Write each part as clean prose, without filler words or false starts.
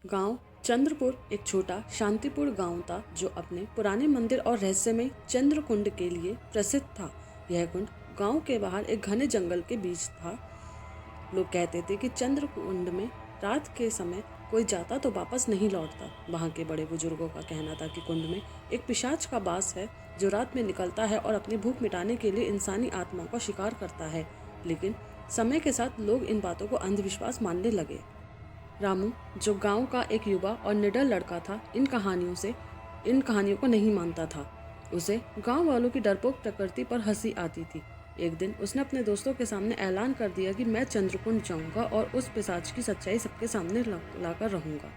गांव चंद्रपुर एक छोटा शांतिपूर्ण गांव था जो अपने पुराने मंदिर और रहस्यमय चंद्रकुंड के लिए प्रसिद्ध था। यह कुंड गांव के बाहर एक घने जंगल के बीच था। लोग कहते थे कि चंद्रकुंड में रात के समय कोई जाता तो वापस नहीं लौटता। वहाँ के बड़े बुजुर्गों का कहना था कि कुंड में एक पिशाच का वास है जो रात में निकलता है और अपनी भूख मिटाने के लिए इंसानी आत्माओं का शिकार करता है। लेकिन समय के साथ लोग इन बातों को अंधविश्वास मानने लगे। रामू, जो गांव का एक युवा और निडर लड़का था, इन कहानियों को नहीं मानता था। उसे गांव वालों की डरपोक प्रकृति पर हंसी आती थी। एक दिन उसने अपने दोस्तों के सामने ऐलान कर दिया कि मैं चंद्रकुंड जाऊंगा और उस पिशाच की सच्चाई सबके सामने लाकर रहूंगा।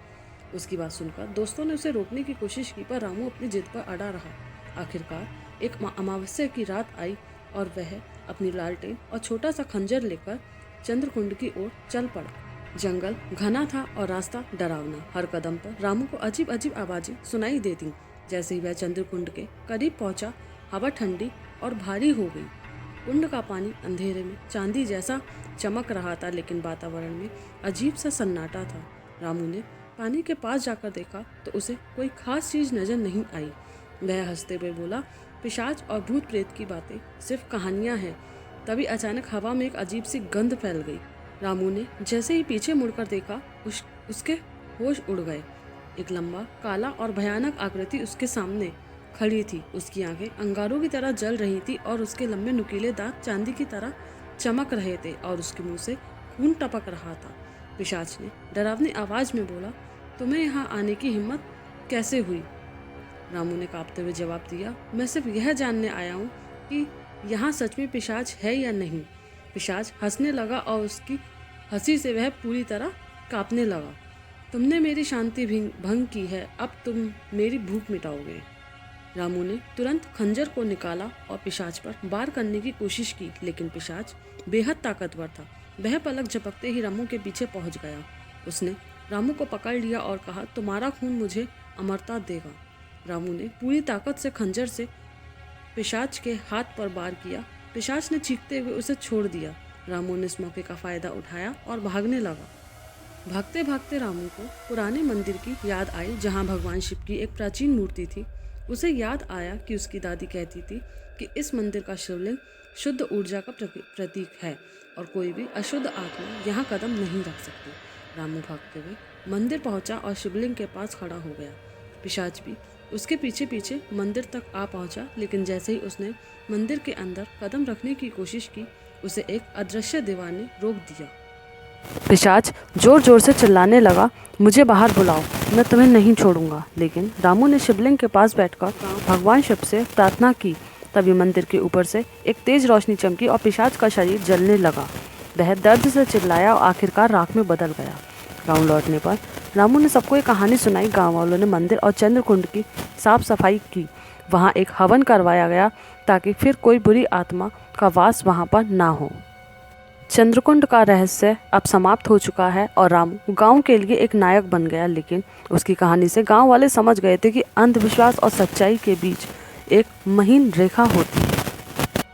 उसकी बात सुनकर दोस्तों ने उसे रोकने की कोशिश की, पर रामू अपनी जिद पर अड़ा रहा। आखिरकार एक अमावस्या की रात आई और वह अपनी लालटेन और छोटा सा खंजर लेकर चंद्रकुंड की ओर चल पड़ा। जंगल घना था और रास्ता डरावना। हर कदम पर रामू को अजीब अजीब आवाजें सुनाई देती। जैसे ही वह चंद्रकुंड के करीब पहुंचा, हवा ठंडी और भारी हो गई। कुंड का पानी अंधेरे में चांदी जैसा चमक रहा था, लेकिन वातावरण में अजीब सा सन्नाटा था। रामू ने पानी के पास जाकर देखा तो उसे कोई खास चीज नजर नहीं आई। वह हंसते हुए बोला, पिशाच और भूत प्रेत की बातें सिर्फ कहानियां हैं। तभी अचानक हवा में एक अजीब सी गंध फैल गई। रामू ने जैसे ही पीछे मुड़कर देखा, उसके होश उड़ गए। एक लंबा, काला और भयानक आकृति उसके सामने खड़ी थी। उसकी आंखें अंगारों की तरह जल रही थी और उसके लंबे नुकीले दांत चांदी की तरह चमक रहे थे और उसके मुंह से खून टपक रहा था। पिशाच ने डरावनी आवाज में बोला, तुम्हें यहाँ आने की हिम्मत कैसे हुई? रामू ने कांपते हुए जवाब दिया, मैं सिर्फ यह जानने आया हूँ कि यहाँ सच में पिशाच है या नहीं। पिशाच हंसने लगा और उसकी हंसी से वह पूरी तरह कांपने लगा। तुमने मेरी शांति भंग की है, अब तुम मेरी भूख मिटाओगे। रामू ने तुरंत खंजर को निकाला और पिशाच पर वार करने की कोशिश की, लेकिन पिशाच बेहद ताकतवर था। वह पलक झपकते ही रामू के पीछे पहुंच गया। उसने रामू को पकड़ लिया और कहा, तुम्हारा खून मुझे अमरता देगा। रामू ने पूरी ताकत से खंजर से पिशाच के हाथ पर वार किया। पिशाच ने चीखते हुए उसे छोड़ दिया। रामू ने इस मौके का फायदा उठाया और भागने लगा। भागते भागते रामू को पुराने मंदिर की याद आई, जहां भगवान शिव की एक प्राचीन मूर्ति थी। उसे याद आया कि उसकी दादी कहती थी कि इस मंदिर का शिवलिंग शुद्ध ऊर्जा का प्रतीक है और कोई भी अशुद्ध आत्मा यहाँ कदम नहीं रख सकती। रामू भागते हुए मंदिर पहुंचा और शिवलिंग के पास खड़ा हो गया। पिशाच भी उसके पीछे पीछे मंदिर तक आ पहुंचा, लेकिन जैसे ही उसने मंदिर के अंदर कदम रखने की कोशिश की, उसे एक अदृश्य दीवार ने रोक दिया। पिशाच जोर जोर से चिल्लाने लगा, मुझे बाहर बुलाओ, मैं तुम्हें नहीं छोड़ूंगा। लेकिन रामू ने शिवलिंग के पास बैठकर भगवान शिव से प्रार्थना की। तभी मंदिर के ऊपर से एक तेज रोशनी चमकी और पिशाच का शरीर जलने लगा। वह दर्द से चिल्लाया और आखिरकार राख में बदल गया। गांव लौटने पर रामू ने सबको एक कहानी सुनाई। गांव वालों ने मंदिर और चंद्रकुंड की साफ सफाई की। वहां एक हवन करवाया गया ताकि फिर कोई बुरी आत्मा का वास वहां पर ना हो। चंद्रकुंड का रहस्य अब समाप्त हो चुका है और रामू गांव के लिए एक नायक बन गया। लेकिन उसकी कहानी से गांव वाले समझ गए थे कि अंधविश्वास और सच्चाई के बीच एक महीन रेखा होती है।